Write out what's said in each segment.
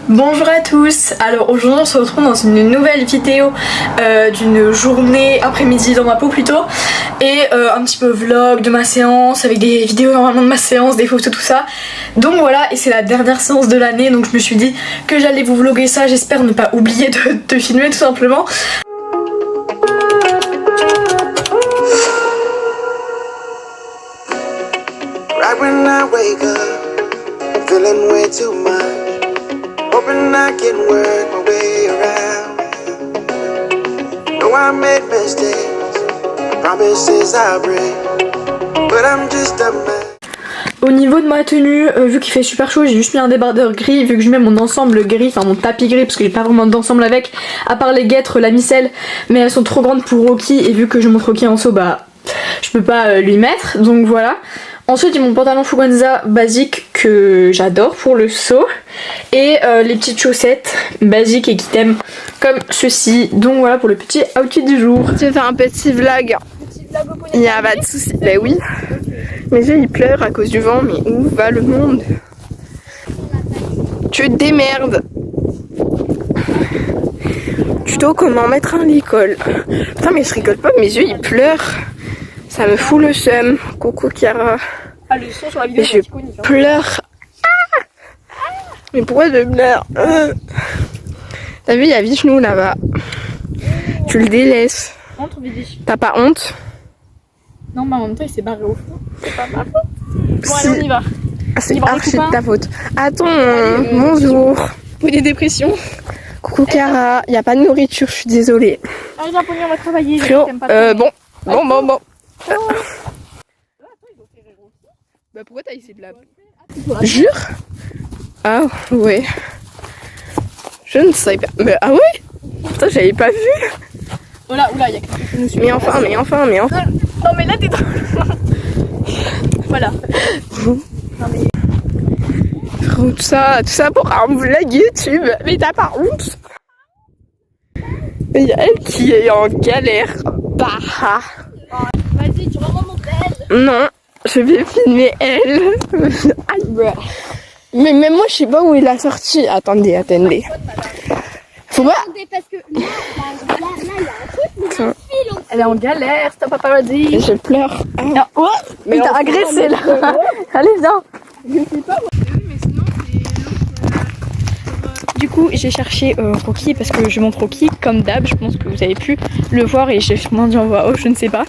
Bonjour à tous, alors aujourd'hui on se retrouve dans une nouvelle vidéo d'une journée après-midi dans ma peau plutôt et un petit peu vlog de ma séance avec des vidéos normalement de ma séance, des photos tout ça. Donc voilà, et c'est la dernière séance de l'année donc je me suis dit que j'allais vous vlogger ça, j'espère ne pas oublier de filmer tout simplement. Right when I wake up, feeling way too much. Hoping I can work my way around. Know I made mistakes, promises I break, but I'm just a man. Au niveau de ma tenue, vu qu'il fait super chaud, j'ai juste mis un débardeur gris, vu que je mets mon ensemble gris, enfin mon tapis gris, parce que j'ai pas vraiment d'ensemble avec, à part les guêtres, la micelle, mais elles sont trop grandes pour Rocky, et vu que je monte Rocky en saut, bah je peux pas lui mettre, donc voilà. Ensuite j'ai mon pantalon Fuganza basique que j'adore pour le saut et les petites chaussettes basiques et qui t'aiment comme ceci. Donc voilà pour le petit outfit du jour. Je vais faire un petit vlog. Il n'y a pas de soucis. Ben oui. Mes yeux ils pleurent à cause du vent, mais où va le monde? Tu te démerdes. Tuto comment mettre un licol. Putain mais je rigole pas, mes yeux ils pleurent. Ça me fout le seum. Coucou Chiara. Ah, le son sur la vidéo, je pleure. Ah, mais pourquoi je pleure? T'as vu, il y a Vishnu là-bas. Tu le délaisses. Entre Vidic. T'as pas honte? Non, mais en même temps, il s'est barré au fond. C'est pas ma faute. Bon, allez, on y va. C'est archi de ta faute. Attends, bonjour. Pour des dépressions. Coucou Chiara. Il n'y a pas de nourriture, je suis désolée. Allez, Japonais, on va travailler. Frérot, bon. Bah pourquoi t'as essayé de la... Jure? Ah ouais. Je ne sais pas. Mais ah ouais? Putain, j'avais pas vu. Oula, il y a quelqu'un qui nous suit. Mais enfin. Non mais là t'es trop... Voilà. Non mais... Frérot, tout ça pour un vlog YouTube. Mais t'as pas honte? Il y a elle qui est en galère. Bah. Vas-y, tu remontes mon tel. Non, je vais filmer elle. Aïe. Mais même moi, je sais pas où il a sorti. Attendez. Faut pas. Parce que là, il y a un truc, Elle est en galère, stop paparazzi. Je pleure. Ah, ouais, mais t'as agressé là. Allez, viens. Du coup, j'ai cherché Rocky parce que je montre Rocky comme d'hab. Je pense que vous avez pu le voir et j'ai sûrement dit en voix off, je ne sais pas.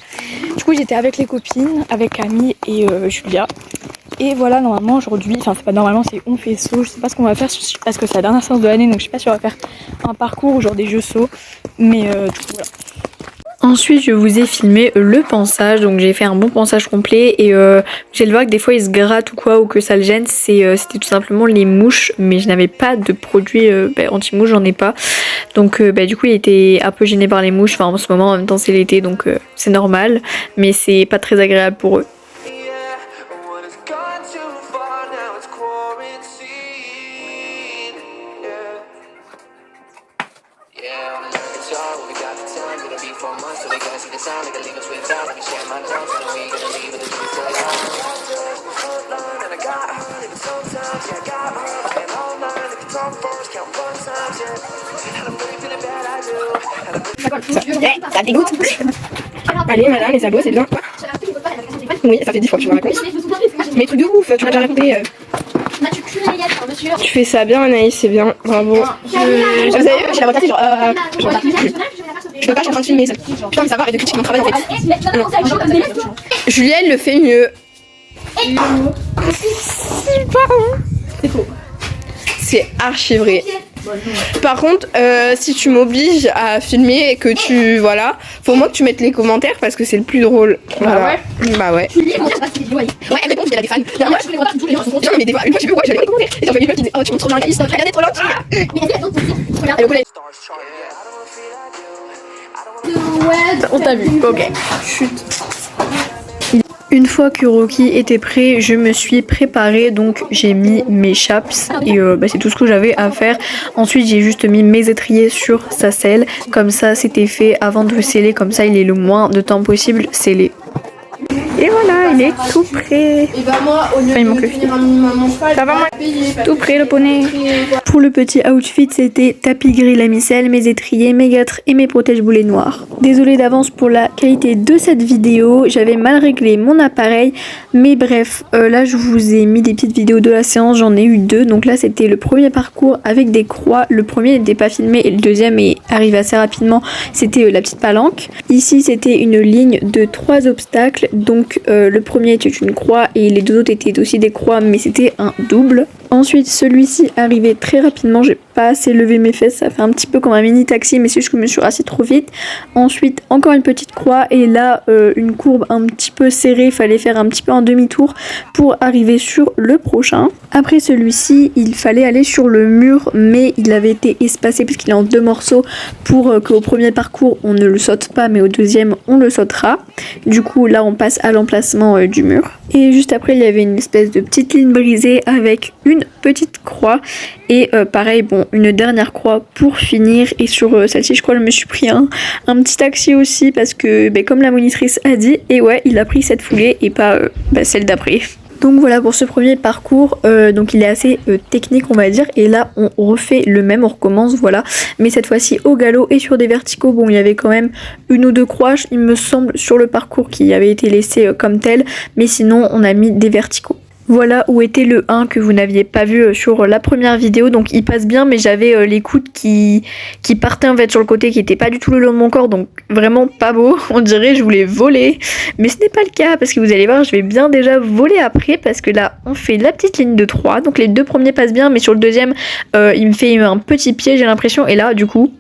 Du coup, j'étais avec les copines, avec Camille et Julia. Et voilà, normalement aujourd'hui, enfin c'est pas normalement, c'est on fait saut. Je sais pas ce qu'on va faire parce que c'est la dernière séance de l'année, donc je sais pas si on va faire un parcours ou genre des jeux sauts. Mais du coup, voilà. Ensuite je vous ai filmé le pansage, donc j'ai fait un bon pansage complet et j'ai le voir que des fois il se gratte ou quoi ou que ça le gêne, c'était tout simplement les mouches, mais je n'avais pas de produit anti-mouche, j'en ai pas, donc du coup il était un peu gêné par les mouches, enfin en ce moment en même temps c'est l'été donc c'est normal, mais c'est pas très agréable pour eux. Ça dégoûte. Allez madame, les sabots c'est bien. Oui, ça fait 10 fois que tu m'as raconté. Mais truc de ouf, tu m'as déjà raconté. Tu fais ça bien Anaïs, c'est bien, bravo. Vous avez vu, j'ai la voix cassée, je peux pas, je suis en train de filmer ça. Putain mais ça va, arrête de critiquer mon travail en fait. Julia elle le fait mieux. C'est faux. C'est archi vrai. Par contre, si tu m'obliges à filmer et que tu... Voilà, faut au moins que tu mettes les commentaires parce que c'est le plus drôle. Voilà. Bah ouais. Ouais, elle répond parce qu'elle a des fans. Moi, je les vois tous les gens. Non, mais des fois, une fois, je peux, ouais, j'allais les commentaires. Et j'en fais une fois qui dit, oh, tu montres trop bien la liste, regardez trop longtemps. On t'a vu, ok. Chut. Une fois que Rocky était prêt, je me suis préparée, donc j'ai mis mes chaps et c'est tout ce que j'avais à faire. Ensuite j'ai juste mis mes étriers sur sa selle, comme ça c'était fait avant de le sceller, comme ça il est le moins de temps possible scellé. Et voilà, il est tout prêt. Et bah moi, au lieu Enfin, il manque de le finir un minimum mon cheval, Ça va, moi payer. Tout prêt le poney. Pour le petit outfit, c'était tapis gris lamicelle, mes étriers, mes gâtres et mes protège-boulets noirs. Désolée d'avance pour la qualité de cette vidéo, j'avais mal réglé mon appareil, mais bref, là je vous ai mis des petites vidéos de la séance, j'en ai eu 2, donc là c'était le premier parcours avec des croix, le premier n'était pas filmé et le deuxième est arrivé assez rapidement, c'était la petite palanque. Ici c'était une ligne de 3 obstacles, donc le premier était une croix et les 2 autres étaient aussi des croix, mais c'était un double. Ensuite, celui-ci arrivait très rapidement, j'ai pas assez levé mes fesses, ça fait un petit peu comme un mini taxi, mais c'est juste que je me suis assise trop vite. Ensuite, encore une petite croix et là, une courbe un petit peu serrée, il fallait faire un petit peu un demi-tour pour arriver sur le prochain. Après celui-ci, il fallait aller sur le mur, mais il avait été espacé parce qu'il est en 2 morceaux pour qu'au premier parcours, on ne le saute pas, mais au deuxième, on le sautera. Du coup, là, on passe à l'emplacement du mur. Et juste après, il y avait une espèce de petite ligne brisée avec une petite croix et pareil, bon, une dernière croix pour finir. Et sur celle-ci, je crois que je me suis pris un petit taxi aussi parce que comme la monitrice a dit, et ouais, il a pris cette foulée et pas celle d'après. Donc voilà pour ce premier parcours, donc il est assez technique on va dire, et là on refait le même, on recommence, voilà, mais cette fois-ci au galop et sur des verticaux. Bon, il y avait quand même 1 ou 2 croix il me semble sur le parcours qui avait été laissé comme tel, mais sinon on a mis des verticaux. Voilà où était le 1 que vous n'aviez pas vu sur la première vidéo, donc il passe bien, mais j'avais les coudes qui partaient en fait sur le côté, qui étaient pas du tout le long de mon corps, donc vraiment pas beau, on dirait je voulais voler, mais ce n'est pas le cas parce que vous allez voir, je vais bien déjà voler après parce que là on fait la petite ligne de 3, donc les 2 premiers passent bien, mais sur le deuxième il me fait un petit pied j'ai l'impression, et là du coup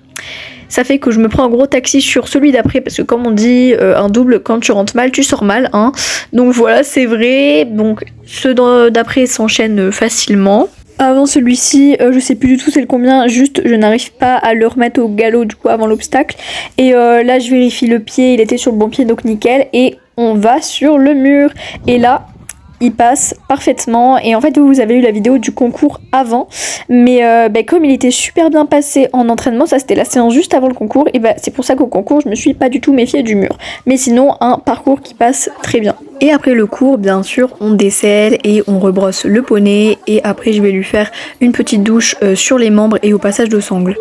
ça fait que je me prends un gros taxi sur celui d'après parce que comme on dit, un double, quand tu rentres mal, tu sors mal, hein. Donc voilà, c'est vrai. Donc ceux d'après s'enchaînent facilement. Avant celui-ci, je sais plus du tout c'est le combien, juste je n'arrive pas à le remettre au galop du coup avant l'obstacle. Et là je vérifie le pied, il était sur le bon pied donc nickel. Et on va sur le mur. Et là... il passe parfaitement, et en fait vous avez eu la vidéo du concours avant, mais comme il était super bien passé en entraînement, ça c'était la séance juste avant le concours, et c'est pour ça qu'au concours je me suis pas du tout méfiée du mur, mais sinon un parcours qui passe très bien. Et après le cours bien sûr on décèle et on rebrosse le poney, et après je vais lui faire une petite douche sur les membres et au passage de sangle.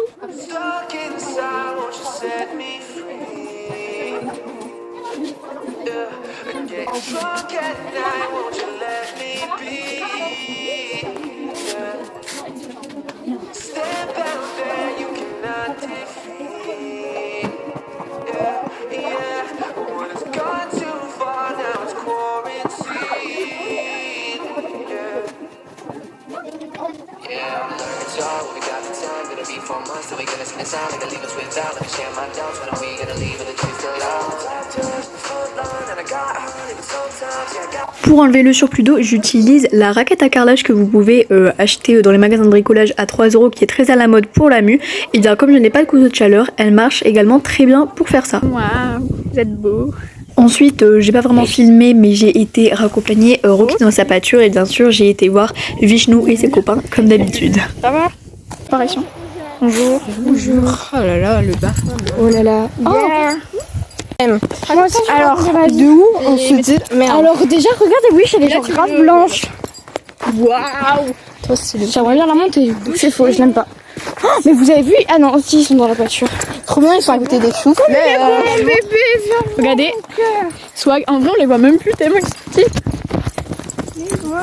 Pour enlever le surplus d'eau, j'utilise la raquette à carrelage que vous pouvez acheter dans les magasins de bricolage à 3 €, qui est très à la mode pour la mue. Et bien comme je n'ai pas de couteau de chaleur, elle marche également très bien pour faire ça. Waouh, vous êtes beau. Ensuite, j'ai pas vraiment filmé, mais j'ai été raccompagner Rocky dans sa pâture, et bien sûr j'ai été voir Vishnu et ses copains comme d'habitude. Ça va? Apparition. Bonjour. Bonjour. Oh là là, le bas. Oh là là. Yeah. Alors, de où on se dit... Merde. Alors déjà, regardez, oui, elle est genre grave blanche. Waouh. Toi, j'aimerais bien la monter. C'est faux, je l'aime pas. Oh, mais vous avez vu? Ah non, aussi ils sont dans la voiture. Trop bien, ils sont à côté des choux. Mais bébé, viens. Regardez. Swag, en vrai on les voit même plus tellement ils sont petits.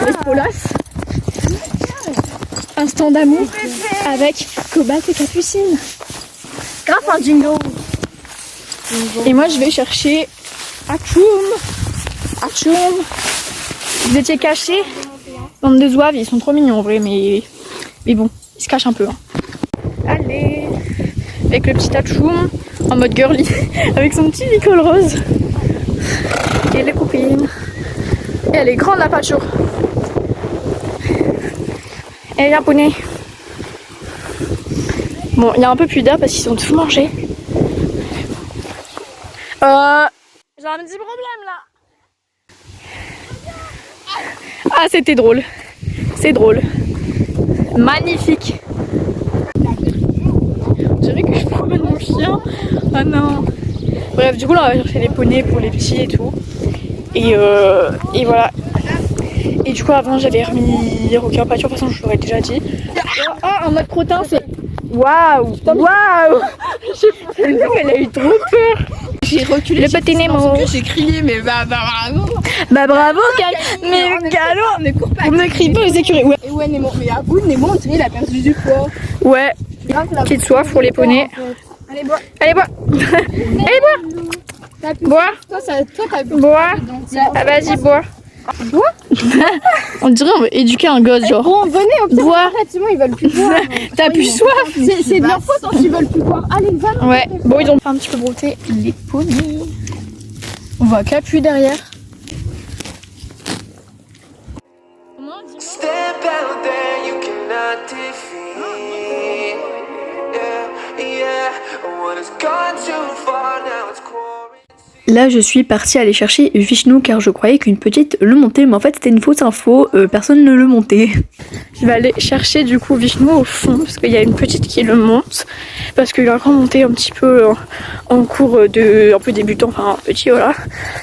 Les polasses. Instant d'amour avec Cobalt et Capucine. Grave un jingle. Et moi je vais chercher Achoum. Achoum. Vous étiez cachés. Bande de zouaves, ils sont trop mignons en vrai, mais bon, ils se cachent un peu. Hein. Allez. Avec le petit Achoum en mode girly, avec son petit licol rose. Et les copines. Et elle est grande la pâture. Et viens poney. Bon, il y a un peu plus d'air parce qu'ils sont tous mangés. J'ai un petit problème là. Ah, c'était drôle. C'est drôle. Magnifique. On dirait que je promène mon chien. Ah non. Bref, du coup là on va chercher les poneys pour les petits et tout. Et voilà. Et du coup avant j'avais remis Rocky en pâture, de toute façon je l'aurais déjà dit. Oh en mode crottin c'est... Waouh. Elle a eu trop peur. J'ai reculé. Le petit Nemo. J'ai crié, mais bah bravo. Bah bravo mais galop. Ne cours pas. On ne crie pas aux écureuils. Ouais. Et ouais, Nemo. Mais à bout, Nemo, on dirait il a perdu du poids. Ouais. Petite soif pour les poneys. Allez, bois. Allez bois. Allez bois. Bois. Toi, t'as bu. Bois. Ah vas-y bois. Bois. On dirait on veut éduquer un gosse genre. Bon, venez, au pire, Bois. arrête, sinon ils veulent plus boire. T'as plus soif. C'est de leur faute quand ils veulent plus boire. Allez, va. Ouais. Bon ils ont un petit peu brouté les poneys. On voit Capu derrière. Step out there, you cannot defeat. Yeah. What has gone too far, now it's quarantine. Là je suis partie aller chercher Vishnu car je croyais qu'une petite le montait, mais en fait c'était une fausse info, personne ne le montait. Je vais aller chercher du coup Vishnu au fond parce qu'il y a une petite qui le monte parce qu'il a encore monté un petit peu en cours de un peu débutant, enfin petit voilà,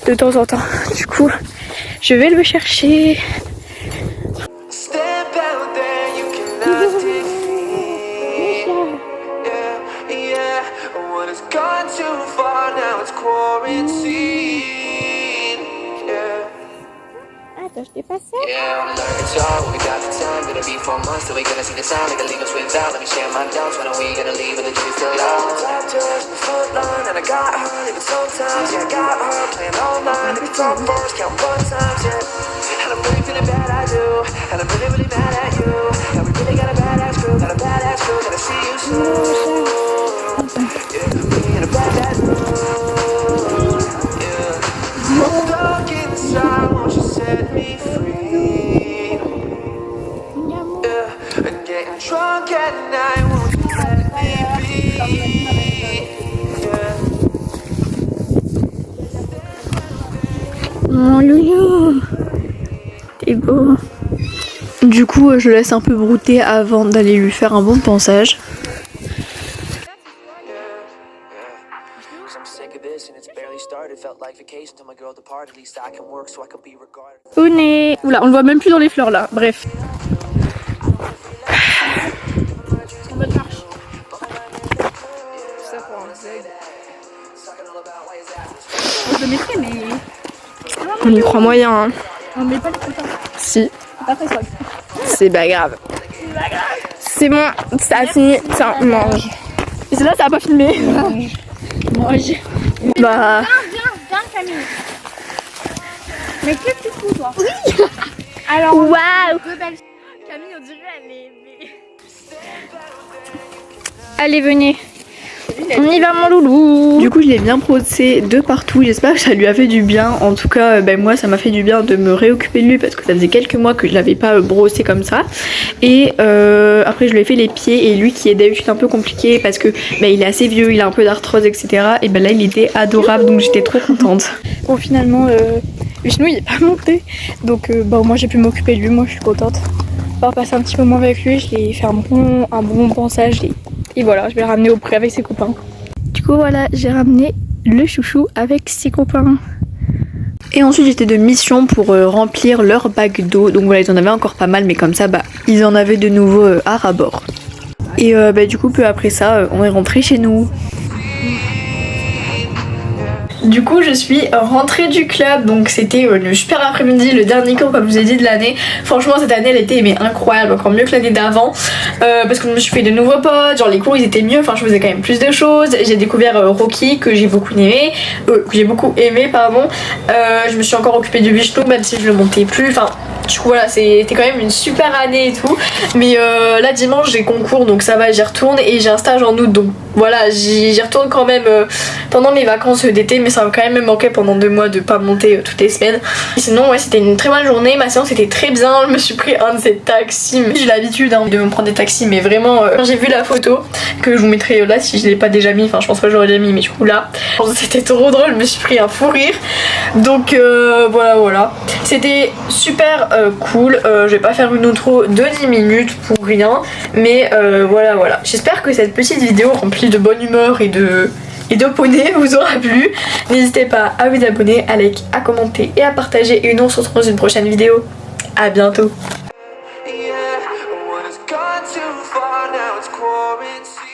de temps en temps. Du coup je vais le chercher. Step out there, you cannot defeat. Yeah. What has gone too far, now it's quarantine. Yeah, on a learning guitar, we got the time. Gonna be 4 months till we gonna see the sign. They can leave us without. Let me share my doubts. When are we gonna leave? And the dream's still young. Top touch in the front line, and I got her. Even sometimes, yeah, I got her playing all night. Let me talk first, count fun times, yeah. And I'm really feeling bad, I do. And I'm really, really mad at you. And we really got a badass crew, Gotta see you soon. Yeah, we in a badass mood. Yeah. Stuck inside, won't you set me free? Yeah. And getting drunk at night, won't you let me be? Yeah. Mon loulou, t'es beau. Du coup je laisse un peu brouter avant d'aller lui faire un bon pansage. Poney. Oula, on le voit même plus dans les fleurs là. Bref. Je le mettrai, mais. On y croit moyen. Hein. On met pas les photos. Si. Pas très soif. C'est pas grave. C'est bon, ça a fini. Tiens, mange. Et c'est là, ça a pas filmé. Mange. Bah. Viens, Camille. Mais qu'est-ce que tu fous, toi? Oui. Alors, Waouh. deux belles. Camille, on dirait elle est. Allez, venez. On y va, mon loulou. Du coup je l'ai bien brossé de partout, j'espère que ça lui a fait du bien. En tout cas moi ça m'a fait du bien de me réoccuper de lui parce que ça faisait quelques mois que je l'avais pas brossé comme ça. Et après je lui ai fait les pieds, et lui qui est d'habitude un peu compliqué parce que il est assez vieux, il a un peu d'arthrose etc. Et là il était adorable, donc j'étais trop contente. Bon, finalement Vishnu il est pas monté, donc moi j'ai pu m'occuper de lui, moi je suis contente. On va passer un petit moment avec lui, je l'ai fait un bon pansage et voilà, je vais le ramener au pré avec ses copains. Du coup voilà, j'ai ramené le chouchou avec ses copains. Et ensuite j'étais de mission pour remplir leur bac d'eau, donc voilà ils en avaient encore pas mal, mais comme ça ils en avaient de nouveau à ras-bord. Et du coup peu après ça on est rentré chez nous. Du coup je suis rentrée du club, donc c'était le super après-midi, le dernier cours comme je vous ai dit de l'année. Franchement cette année elle était incroyable, encore mieux que l'année d'avant, parce que je me suis fait de nouveaux potes, genre les cours ils étaient mieux, enfin je faisais quand même plus de choses. J'ai découvert Rocky que j'ai beaucoup aimé, je me suis encore occupée du Vishnu même si je le montais plus, enfin du coup voilà c'était quand même une super année et tout. Mais là dimanche j'ai concours donc ça va, j'y retourne, et j'ai un stage en août donc voilà j'y retourne quand même pendant mes vacances d'été, mais ça va quand même me manquer pendant 2 mois de pas monter toutes les semaines. Et sinon ouais c'était une très bonne journée, ma séance était très bien, je me suis pris un de ces taxis, j'ai l'habitude de me prendre des taxis, mais vraiment quand j'ai vu la photo que je vous mettrai là si je l'ai pas déjà mis, enfin je pense pas que j'aurais déjà mis, mais du coup là c'était trop drôle, je me suis pris un fou rire. Donc voilà, c'était super cool. Je vais pas faire une outro de 10 minutes pour rien, mais voilà, j'espère que cette petite vidéo remplie de bonne humeur et de vidéo poney vous aura plu. N'hésitez pas à vous abonner, à liker, à commenter et à partager. Et nous on se retrouve dans une prochaine vidéo. À bientôt. Yeah, well, it's gone too far now, it's quarantine.